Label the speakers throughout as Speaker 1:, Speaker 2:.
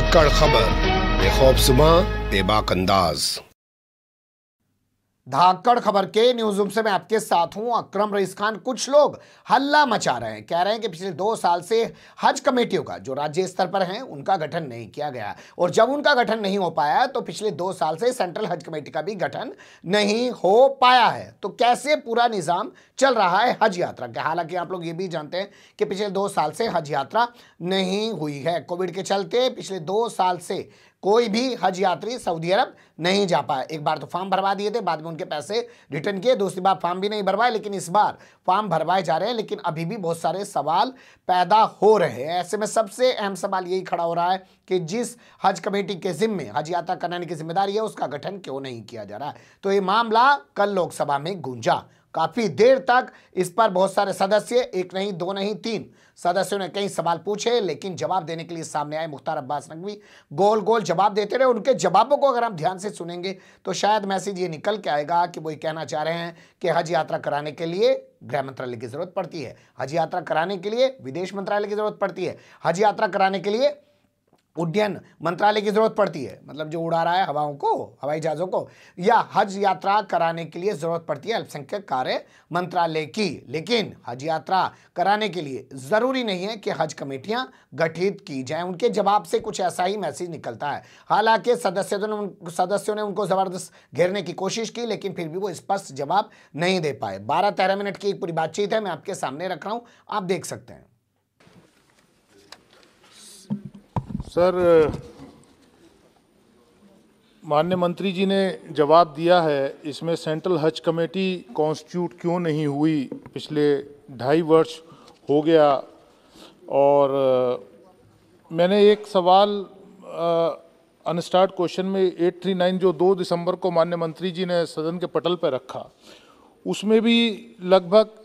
Speaker 1: धाकड़ खबर, बेखौफसुमा बेबाक अंदाज।
Speaker 2: धाकड़ खबर के न्यूज रूम से मैं आपके साथ हूं अकरम रईस खान। कुछ लोग हल्ला मचा रहे हैं, कह रहे हैं कि पिछले 2 साल से हज कमेटियों का जो राज्य स्तर पर हैं उनका गठन नहीं किया गया, और जब उनका गठन नहीं हो पाया तो पिछले 2 साल से सेंट्रल हज कमेटी का भी गठन नहीं हो पाया है। तो कैसे पूरा निजाम चल रहा है हज यात्रा का? हालांकि आप लोग ये भी जानते हैं कि पिछले 2 साल से हज यात्रा नहीं हुई है। कोविड के चलते पिछले 2 साल से कोई भी हज यात्री सऊदी अरब नहीं जा पाया। एक बार तो फॉर्म भरवा दिए थे, बाद में उनके पैसे रिटर्न किए, दूसरी बार फॉर्म भी नहीं भरवाए, लेकिन इस बार फॉर्म भरवाए जा रहे हैं। लेकिन अभी भी बहुत सारे सवाल पैदा हो रहे हैं। ऐसे में सबसे अहम सवाल यही खड़ा हो रहा है कि जिस हज कमेटी के जिम्मे हज यात्रा कराने की जिम्मेदारी है उसका गठन क्यों नहीं किया जा रहा है। तो ये मामला कल लोकसभा में गूंजा। काफी देर तक इस पर बहुत सारे सदस्य, एक नहीं, 2 नहीं, 3 सदस्यों ने कई सवाल पूछे, लेकिन जवाब देने के लिए सामने आए मुख्तार अब्बास नकवी। गोल गोल जवाब देते रहे। उनके जवाबों को अगर हम ध्यान से सुनेंगे तो शायद मैसेज ये निकल के आएगा कि वो ये कहना चाह रहे हैं कि हज यात्रा कराने के लिए गृह मंत्रालय की जरूरत पड़ती है, हज यात्रा कराने के लिए विदेश मंत्रालय की जरूरत पड़ती है, हज यात्रा कराने के लिए उड्डयन मंत्रालय की जरूरत पड़ती है, मतलब जो उड़ा रहा है हवाओं को, हवाई जहाजों को, या हज यात्रा कराने के लिए जरूरत पड़ती है अल्पसंख्यक कार्य मंत्रालय की। लेकिन हज यात्रा कराने के लिए जरूरी नहीं है कि हज कमेटियां गठित की जाएं। उनके जवाब से कुछ ऐसा ही मैसेज निकलता है। हालांकि सदस्यों ने उनको जबरदस्त घेरने की कोशिश की, लेकिन फिर भी वो स्पष्ट जवाब नहीं दे पाए। 12-13 मिनट की एक पूरी बातचीत है, मैं आपके सामने रख रहा हूं, आप देख सकते हैं।
Speaker 3: सर, माननीय मंत्री जी ने जवाब दिया है। इसमें सेंट्रल हज कमेटी कॉन्स्टिट्यूट क्यों नहीं हुई, पिछले 2.5 वर्ष हो गया। और मैंने एक सवाल अनस्टार्ट क्वेश्चन में 839 जो 2 दिसंबर को माननीय मंत्री जी ने सदन के पटल पर रखा, उसमें भी लगभग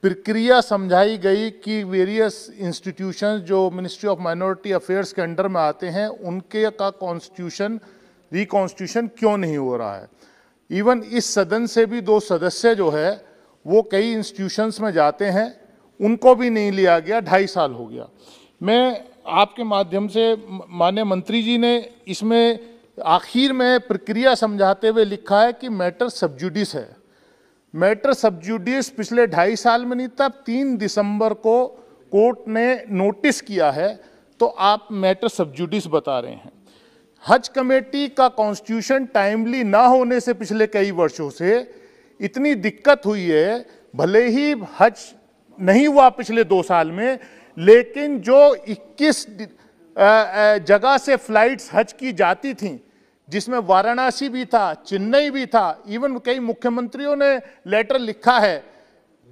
Speaker 3: प्रक्रिया समझाई गई कि वेरियस इंस्टीट्यूशंस जो मिनिस्ट्री ऑफ माइनॉरिटी अफेयर्स के अंडर में आते हैं उनके का कॉन्स्टिट्यूशन रिकॉन्स्टिट्यूशन क्यों नहीं हो रहा है। इवन इस सदन से भी 2 सदस्य जो है वो कई इंस्टीट्यूशंस में जाते हैं, उनको भी नहीं लिया गया। 2.5 साल हो गया। मैं आपके माध्यम से, माननीय मंत्री जी ने इसमें आखिर में प्रक्रिया समझाते हुए लिखा है कि मैटर सब जुडिस है। मैटर सब जुडिस पिछले 2.5 साल में नहीं था, 3 दिसंबर को कोर्ट ने नोटिस किया है, तो आप मैटर सब जुडिस बता रहे हैं। हज कमेटी का कॉन्स्टिट्यूशन टाइमली ना होने से पिछले कई वर्षों से इतनी दिक्कत हुई है। भले ही हज नहीं हुआ पिछले 2 साल में, लेकिन जो 21 जगह से फ्लाइट्स हज की जाती थीं, जिसमें वाराणसी भी था, चेन्नई भी था, इवन कई मुख्यमंत्रियों ने लेटर लिखा है,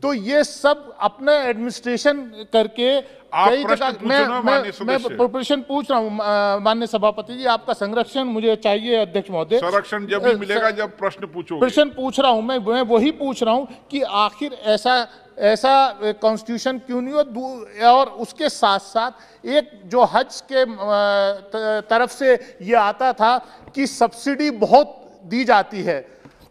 Speaker 3: तो ये सब अपना एडमिनिस्ट्रेशन करके कई जगह। मैं प्रोपोजिशन पूछ रहा हूं माननीय सभापति जी, आपका संरक्षण मुझे चाहिए अध्यक्ष महोदय।
Speaker 4: संरक्षण जब भी मिलेगा जब प्रश्न पूछोगे।
Speaker 3: प्रश्न पूछ रहा हूं मैं वही पूछ रहा हूं कि आखिर ऐसा कॉन्स्टिट्यूशन क्यों नहीं हो। और उसके साथ साथ एक जो हज के तरफ से ये आता था कि सब्सिडी बहुत दी जाती है।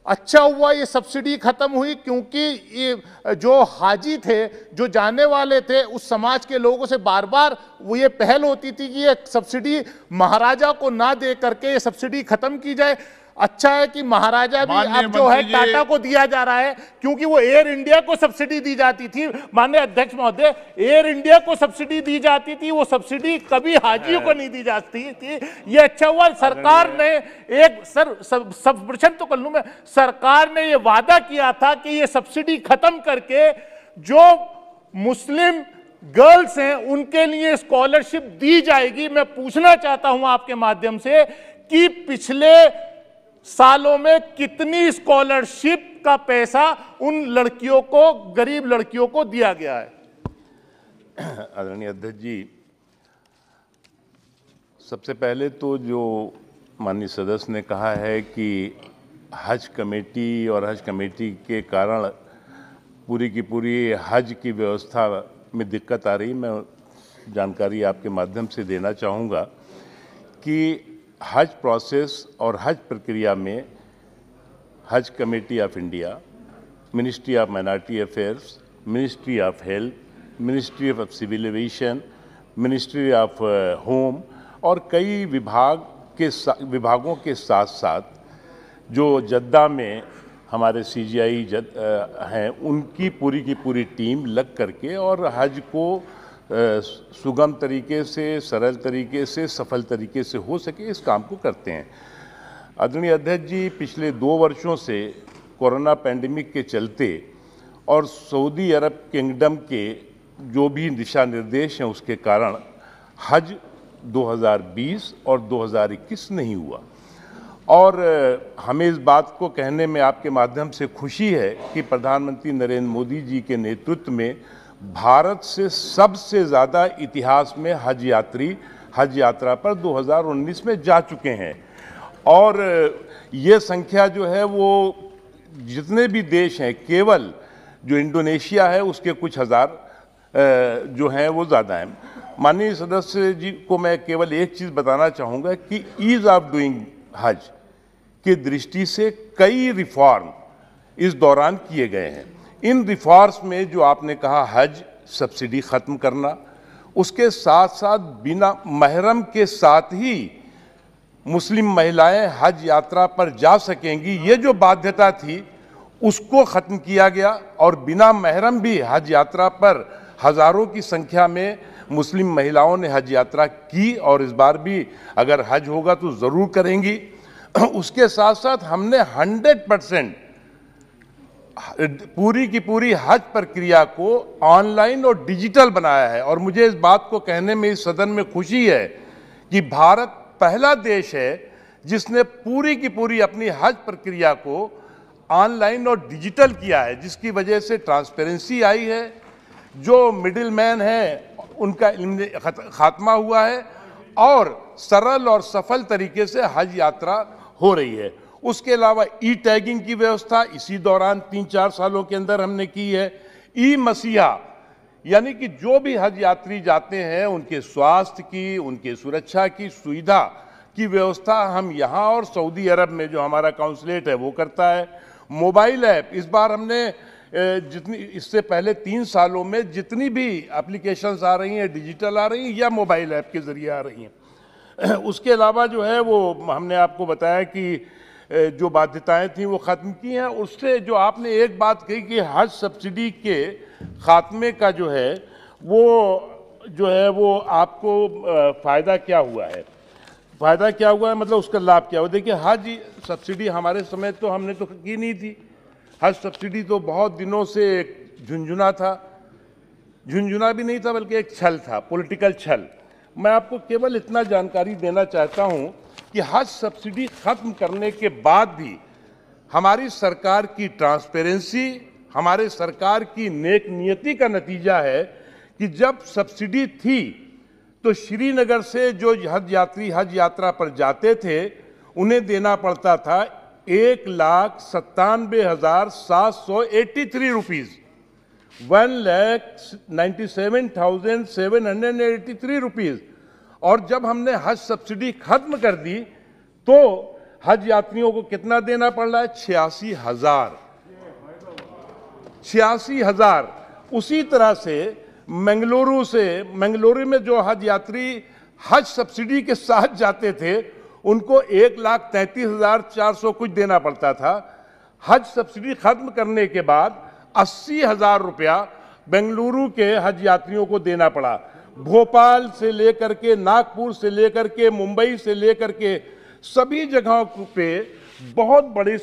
Speaker 3: अच्छा हुआ ये सब्सिडी खत्म हुई, क्योंकि ये जो हाजी थे, जो जाने वाले थे, उस समाज के लोगों से बार बार वो ये पहल होती थी कि ये सब्सिडी महाराजा को ना दे करके ये सब्सिडी खत्म की जाए। अच्छा है कि महाराजा भी अब जो है टाटा को दिया जा रहा है, क्योंकि वो एयर इंडिया को सब्सिडी दी जाती थी। माननीय अध्यक्ष महोदय, एयर इंडिया को सब्सिडी दी जाती थी, वो सब्सिडी कभी हाजियों को नहीं दी जाती थी। ये अच्छा हुआ सरकार ने एक सब प्रश्न तो कर लूं मैं, सरकार ने ये वादा किया था कि ये सब्सिडी खत्म करके जो मुस्लिम गर्ल्स हैं उनके लिए स्कॉलरशिप दी जाएगी। मैं पूछना चाहता हूं आपके माध्यम से कि पिछले सालों में कितनी स्कॉलरशिप का पैसा उन लड़कियों को, गरीब लड़कियों को दिया गया है?
Speaker 5: आदरणीय अध्यक्ष जी, सबसे पहले तो जो माननीय सदस्य ने कहा है कि हज कमेटी और हज कमेटी के कारण पूरी की पूरी हज की व्यवस्था में दिक्कत आ रही, मैं जानकारी आपके माध्यम से देना चाहूँगा कि हज प्रोसेस और हज प्रक्रिया में Hajj committee of India, ministry of minority affairs, ministry of health, ministry of civil aviation, ministry of home और कई विभागों के साथ साथ जो जद्दा में हमारे सीजीआई हैं, उनकी पूरी की पूरी टीम लग करके और हज को सुगम तरीके से, सरल तरीके से, सफल तरीके से हो सके, इस काम को करते हैं। आदरणीय अध्यक्ष जी, पिछले 2 वर्षों से कोरोना पैंडेमिक के चलते और सऊदी अरब किंगडम के जो भी दिशा निर्देश हैं उसके कारण हज 2020 और 2021 नहीं हुआ। और हमें इस बात को कहने में आपके माध्यम से खुशी है कि प्रधानमंत्री नरेंद्र मोदी जी के नेतृत्व में भारत से सबसे ज़्यादा इतिहास में हज यात्री हज यात्रा पर 2019 में जा चुके हैं। और ये संख्या जो है वो जितने भी देश हैं, केवल जो इंडोनेशिया है उसके कुछ हज़ार जो हैं वो ज़्यादा हैं। माननीय सदस्य जी को मैं केवल एक चीज़ बताना चाहूँगा कि ईज़ ऑफ डूइंग हज की दृष्टि से कई रिफॉर्म इस दौरान किए गए हैं। इन रिफॉर्म्स में जो आपने कहा हज सब्सिडी ख़त्म करना, उसके साथ साथ बिना महरम के साथ ही मुस्लिम महिलाएं हज यात्रा पर जा सकेंगी, ये जो बाध्यता थी उसको ख़त्म किया गया और बिना महरम भी हज यात्रा पर हज़ारों की संख्या में मुस्लिम महिलाओं ने हज यात्रा की और इस बार भी अगर हज होगा तो ज़रूर करेंगी। उसके साथ साथ हमने 100% पूरी की पूरी हज प्रक्रिया को ऑनलाइन और डिजिटल बनाया है। और मुझे इस बात को कहने में इस सदन में खुशी है कि भारत पहला देश है जिसने पूरी की पूरी अपनी हज प्रक्रिया को ऑनलाइन और डिजिटल किया है, जिसकी वजह से ट्रांसपेरेंसी आई है, जो मिडिल मैन है उनका खात्मा हुआ है और सरल और सफल तरीके से हज यात्रा हो रही है। उसके अलावा ई टैगिंग की व्यवस्था इसी दौरान 3-4 सालों के अंदर हमने की है। ई मसीहा यानी कि जो भी हज यात्री जाते हैं उनके स्वास्थ्य की, उनके सुरक्षा की सुविधा की व्यवस्था हम यहाँ और सऊदी अरब में जो हमारा काउंसलेट है वो करता है। मोबाइल ऐप इस बार हमने जितनी इससे पहले 3 सालों में जितनी भी एप्लीकेशंस आ रही हैं डिजिटल आ रही हैं या मोबाइल ऐप के ज़रिए आ रही हैं। उसके अलावा जो है वो हमने आपको बताया कि जो बाध्यताएं थी वो ख़त्म की हैं। उससे जो आपने एक बात कही कि हज सब्सिडी के ख़ात्मे का जो है वो आपको फ़ायदा क्या हुआ है, फ़ायदा क्या हुआ है मतलब उसका लाभ क्या हुआ। देखिए, हज सब्सिडी हमारे समय तो हमने तो की नहीं थी। हज सब्सिडी तो बहुत दिनों से एक झुंझुना था, झुंझुना भी नहीं था बल्कि एक छल था, पॉलिटिकल छल। मैं आपको केवल इतना जानकारी देना चाहता हूं कि हज सब्सिडी खत्म करने के बाद भी हमारी सरकार की ट्रांसपेरेंसी, हमारे सरकार की नेक नियति का नतीजा है कि जब सब्सिडी थी तो श्रीनगर से जो हज यात्री हज यात्रा पर जाते थे उन्हें देना पड़ता था 1,97,783 रुपीज़, 1,97,783 रुपीज़। और जब हमने हज सब्सिडी खत्म कर दी तो हज यात्रियों को कितना देना पड़ रहा है? 86,000। उसी तरह से मंगलुरु में जो हज यात्री हज सब्सिडी के साथ जाते थे उनको 1,33,400 कुछ देना पड़ता था। हज सब्सिडी खत्म करने के बाद 80,000 रुपया बेंगलुरु के हज यात्रियों को देना पड़ा। भोपाल से लेकर के, नागपुर से लेकर के, मुंबई से लेकर के सभी जगहों पे बहुत बड़ी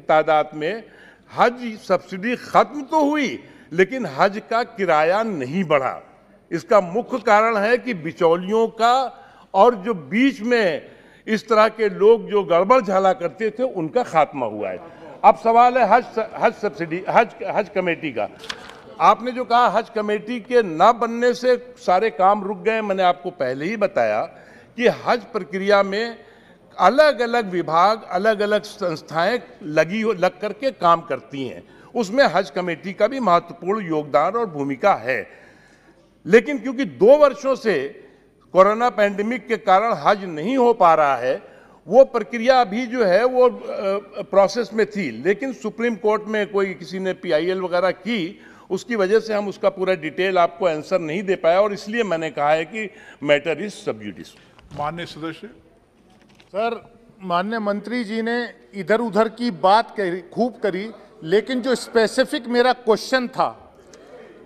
Speaker 5: तादाद में हज सब्सिडी खत्म तो हुई लेकिन हज का किराया नहीं बढ़ा। इसका मुख्य कारण है कि बिचौलियों का और जो बीच में इस तरह के लोग जो गड़बड़ झाला करते थे उनका खात्मा हुआ है। अब सवाल है हज सब्सिडी हज कमेटी का। आपने जो कहा हज कमेटी के न बनने से सारे काम रुक गए, मैंने आपको पहले ही बताया कि हज प्रक्रिया में अलग अलग विभाग, अलग अलग संस्थाएं लग करके काम करती हैं, उसमें हज कमेटी का भी महत्वपूर्ण योगदान और भूमिका है। लेकिन क्योंकि 2 वर्षों से कोरोना पैंडेमिक के कारण हज नहीं हो पा रहा है, वो प्रक्रिया अभी जो है वो प्रोसेस में थी, लेकिन सुप्रीम कोर्ट में कोई किसी ने PIL वगैरह की, उसकी वजह से हम उसका पूरा डिटेल आपको आंसर नहीं दे पाया और इसलिए मैंने कहा है कि मैटर इज सब जुडिस।
Speaker 4: माननीय सदस्य।
Speaker 3: सर, माननीय मंत्री जी ने इधर उधर की बात खूब करी, लेकिन जो स्पेसिफिक मेरा क्वेश्चन था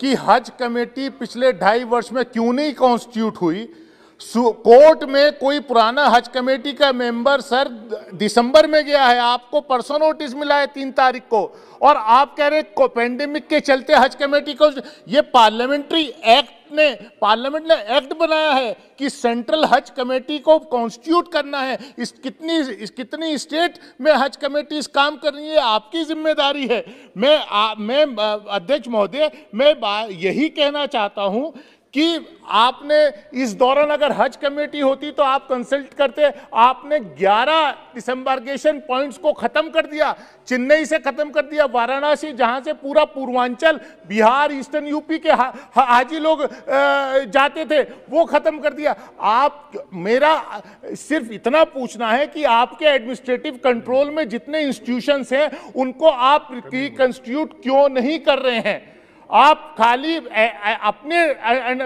Speaker 3: कि हज कमेटी पिछले 2.5 वर्ष में क्यों नहीं कॉन्स्टिट्यूट हुई। कोर्ट में कोई पुराना हज कमेटी का मेंबर सर दिसंबर में गया है, आपको परसों नोटिस मिला है 3 तारीख को, और आप कह रहे पेंडेमिक के चलते हज कमेटी को। ये पार्लियामेंट ने एक्ट बनाया है कि सेंट्रल हज कमेटी को कॉन्स्टिट्यूट करना है। कितनी स्टेट में हज कमेटी इस काम कर रही है, आपकी जिम्मेदारी है। मैं अध्यक्ष महोदय, मैं यही कहना चाहता हूं कि आपने इस दौरान अगर हज कमेटी होती तो आप कंसल्ट करते। आपने 11 डिसएम्बार्केशन पॉइंट्स को खत्म कर दिया, चेन्नई से खत्म कर दिया, वाराणसी जहां से पूरा पूर्वांचल, बिहार, ईस्टर्न यूपी के हाजी लोग जाते थे, वो खत्म कर दिया। मेरा सिर्फ इतना पूछना है कि आपके एडमिनिस्ट्रेटिव कंट्रोल में जितने इंस्टीट्यूशंस हैं उनको आप रिकंस्टिट्यूट क्यों नहीं कर रहे हैं? आप खाली अपने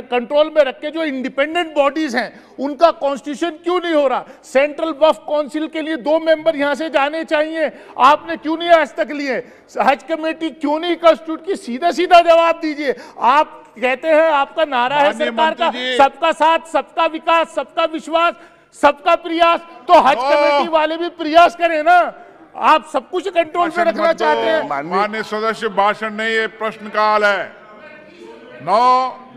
Speaker 3: कंट्रोल में रख के जो इंडिपेंडेंट बॉडीज हैं उनका कॉन्स्टिट्यूशन क्यों नहीं हो रहा? सेंट्रल वक्फ काउंसिल के लिए 2 मेंबर यहां से जाने चाहिए, आपने क्यों नहीं आज तक लिए? हज कमेटी क्यों नहीं कॉन्स्टिट्यूट की? सीधा सीधा जवाब दीजिए। आप कहते हैं, आपका नारा है सरकार का सबका साथ, सबका विकास, सबका विश्वास, सबका प्रयास, तो हज कमेटी वाले भी प्रयास करें ना। आप सब कुछ कंट्रोल में रखना चाहते हैं।
Speaker 4: माननीय सदस्य, भाषण नहीं, ये प्रश्न काल है।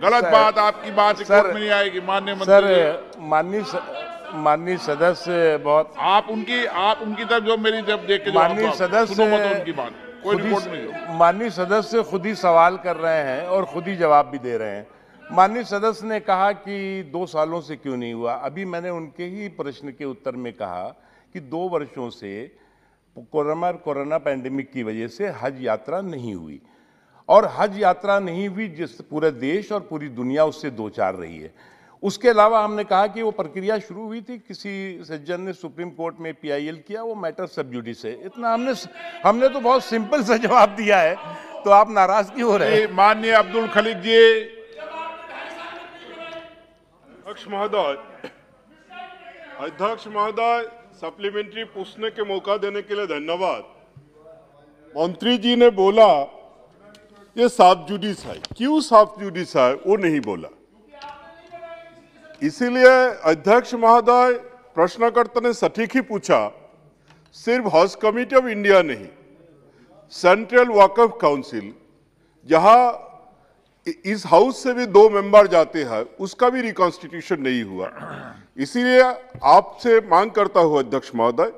Speaker 4: गलत बात, आपकी बात कोर्ट में नहीं आएगी। माननीय मंत्री
Speaker 5: माननीय सदस्य बहुत
Speaker 4: आप उनकी तरफ जो मेरी जब देख के
Speaker 5: माननीय सदस्य
Speaker 4: उनकी बात कोई रिपोर्ट नहीं।
Speaker 5: माननीय सदस्य खुद ही सवाल कर रहे हैं और खुद ही जवाब भी दे रहे हैं। माननीय सदस्य ने कहा कि 2 सालों से क्यों नहीं हुआ। अभी मैंने उनके ही प्रश्न के उत्तर में कहा कि 2 वर्षों से कोरोना पैंडेमिक की वजह से हज यात्रा नहीं हुई, और हज यात्रा नहीं हुई जिस पूरे देश और पूरी दुनिया उससे 2-4 रही है। उसके अलावा हमने कहा कि वो प्रक्रिया शुरू हुई थी, किसी सज्जन ने सुप्रीम कोर्ट में PIL किया, वो मैटर सब जुडिस है। इतना हमने तो बहुत सिंपल सा जवाब दिया है, तो आप नाराज क्यों हो रहे हैं?
Speaker 4: माननीय अब्दुल खलीक जी।
Speaker 6: अध्यक्ष महोदय, सप्लीमेंट्री पूछने के मौका देने के लिए धन्यवाद। मंत्री जी ने बोला ये साफ जुडिस है, क्यों साफ जुडिस है वो नहीं बोला। इसीलिए अध्यक्ष महोदय, प्रश्नकर्ता ने सटीक ही पूछा। सिर्फ हज कमेटी ऑफ इंडिया नहीं, सेंट्रल वक्फ काउंसिल, जहां इस हाउस से भी 2 मेंबर जाते हैं, उसका भी रिकॉन्स्टिट्यूशन नहीं हुआ। इसीलिए आपसे मांग करता हूं अध्यक्ष महोदय,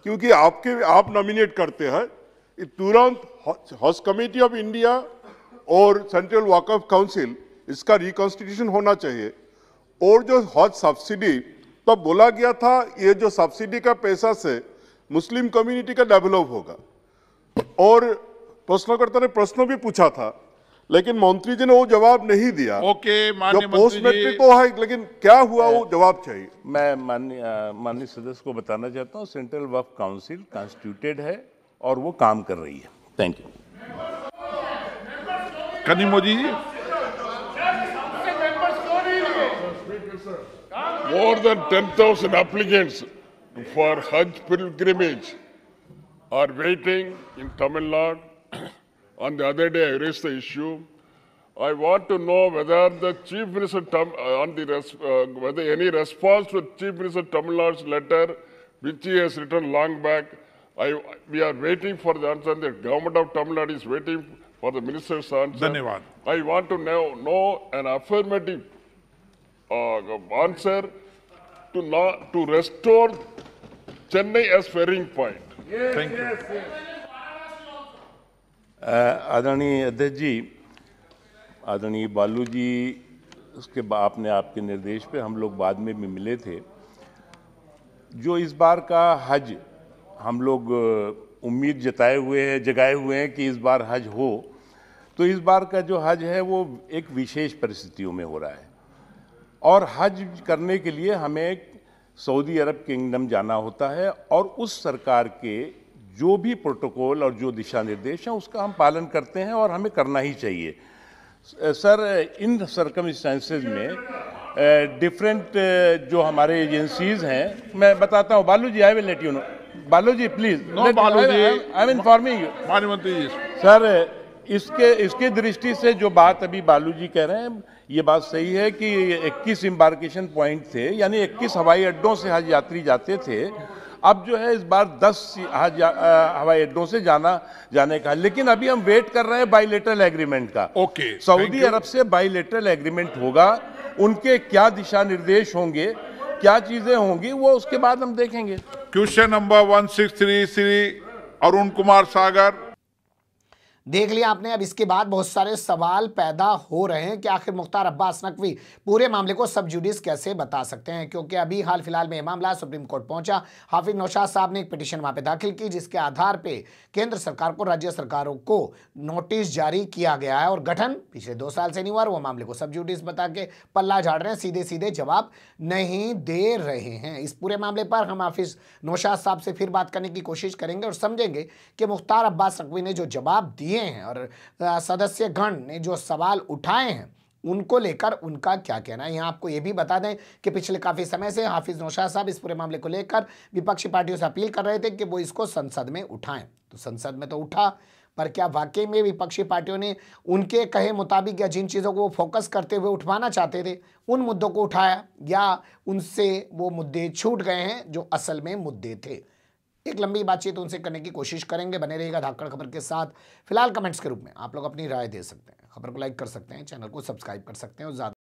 Speaker 6: क्योंकि आप नॉमिनेट करते हैं, तुरंत हज कमेटी ऑफ इंडिया और सेंट्रल वक्फ काउंसिल इसका रिकॉन्स्टिट्यूशन होना चाहिए। और जो हज सब्सिडी तब बोला गया था, ये जो सब्सिडी का पैसा से मुस्लिम कम्युनिटी का डेवलप होगा, और प्रश्नकर्ता ने प्रश्न भी पूछा था, लेकिन मंत्री जी ने वो जवाब नहीं दिया।
Speaker 4: ओके,
Speaker 6: जो पोस्ट मैट्रिक तो है, लेकिन क्या हुआ वो जवाब चाहिए।
Speaker 5: मैं माननीय सदस्य को बताना चाहता हूँ, सेंट्रल वक्फ काउंसिल कॉन्स्टिट्यूटेड है और वो काम कर रही है। Thank you.
Speaker 4: Kanimozhi ji.
Speaker 7: More than 10,000 applicants for Hajj pilgrimage are waiting in Tamil Nadu. On the other day, I raised the issue. I want to know whether the Chief Minister whether any response to Chief Minister Tamil Nadu's letter, which he has written long back. We are waiting for the answer. The government of Tamil Nadu is waiting for the minister's answer.
Speaker 4: धन्यवाद।
Speaker 7: I want to know an affirmative answer to restore Chennai as ferrying point.
Speaker 4: Thank you.
Speaker 5: आदरणीय अध्यक्ष जी, आदरणीय बालू जी, उसके बाद आपके निर्देश पे हम लोग बाद में भी मिले थे। जो इस बार का हज हम लोग उम्मीद जगाए हुए हैं कि इस बार हज हो, तो इस बार का जो हज है वो एक विशेष परिस्थितियों में हो रहा है, और हज करने के लिए हमें सऊदी अरब किंगडम जाना होता है, और उस सरकार के जो भी प्रोटोकॉल और जो दिशा निर्देश हैं उसका हम पालन करते हैं, और हमें करना ही चाहिए। सर, इन सर्कमस्टेंसेस में डिफरेंट जो हमारे एजेंसीज हैं, मैं बताता हूँ Balu ji, I will let you know. Balu ji please.
Speaker 4: No Balu ji,
Speaker 5: I am informing you.
Speaker 4: माननीय मंत्री जी,
Speaker 5: सर इसके दृष्टि से जो बात अभी बालू जी कह रहे हैं, ये बात सही है कि 21 एम्बार्केशन पॉइंट थे, यानी 21 हवाई अड्डों से हज यात्री जाते थे। अब जो है इस बार 10 हवाई अड्डों से जाने का, लेकिन अभी हम वेट कर रहे हैं बाइलेटरल एग्रीमेंट का।
Speaker 4: ओके,
Speaker 5: सऊदी अरब से बाइलेटरल एग्रीमेंट होगा, उनके क्या दिशा निर्देश होंगे, क्या चीजें होंगी, वो उसके बाद हम देखेंगे।
Speaker 4: Question number 163 Shri Arun Kumar Sagar.
Speaker 2: देख लिया आपने। अब इसके बाद बहुत सारे सवाल पैदा हो रहे हैं कि आखिर मुख्तार अब्बास नकवी पूरे मामले को सब जुडिस कैसे बता सकते हैं, क्योंकि अभी हाल फिलहाल में यह मामला सुप्रीम कोर्ट पहुंचा। हाफिज नौशाद साहब ने एक पिटीशन वहां पे दाखिल की, जिसके आधार पे केंद्र सरकार को, राज्य सरकारों को नोटिस जारी किया गया है और गठन पिछले 2 साल से नहीं हुआ। वो मामले को सब जुडिस बता के पल्ला झाड़ रहे हैं, सीधे सीधे जवाब नहीं दे रहे हैं। इस पूरे मामले पर हम हाफिज नौशाद साहब से फिर बात करने की कोशिश करेंगे और समझेंगे कि मुख्तार अब्बास नकवी ने जो जवाब दिए हैं और सदस्य गण ने जो सवाल उठाए हैं उनको लेकर उनका क्या कहना है। यहाँ आपको ये भी बता दें कि पिछले काफ़ी समय से हाफिज नौशाद साहब इस पूरे मामले को लेकर विपक्षी पार्टियों से अपील कर रहे थे कि वो इसको संसद में उठाएं। तो संसद में तो उठा, पर क्या वाकई में विपक्षी पार्टियों ने उनके कहे मुताबिक या जिन चीज़ों को वो फोकस करते हुए उठवाना चाहते थे उन मुद्दों को उठाया, या उनसे वो मुद्दे छूट गए हैं जो असल में मुद्दे थे। एक लंबी बातचीत उनसे करने की कोशिश करेंगे। बने रहिएगा धाकड़ खबर के साथ। फिलहाल कमेंट्स के रूप में आप लोग अपनी राय दे सकते हैं, खबर को लाइक कर सकते हैं, चैनल को सब्सक्राइब कर सकते हैं और ज़्यादा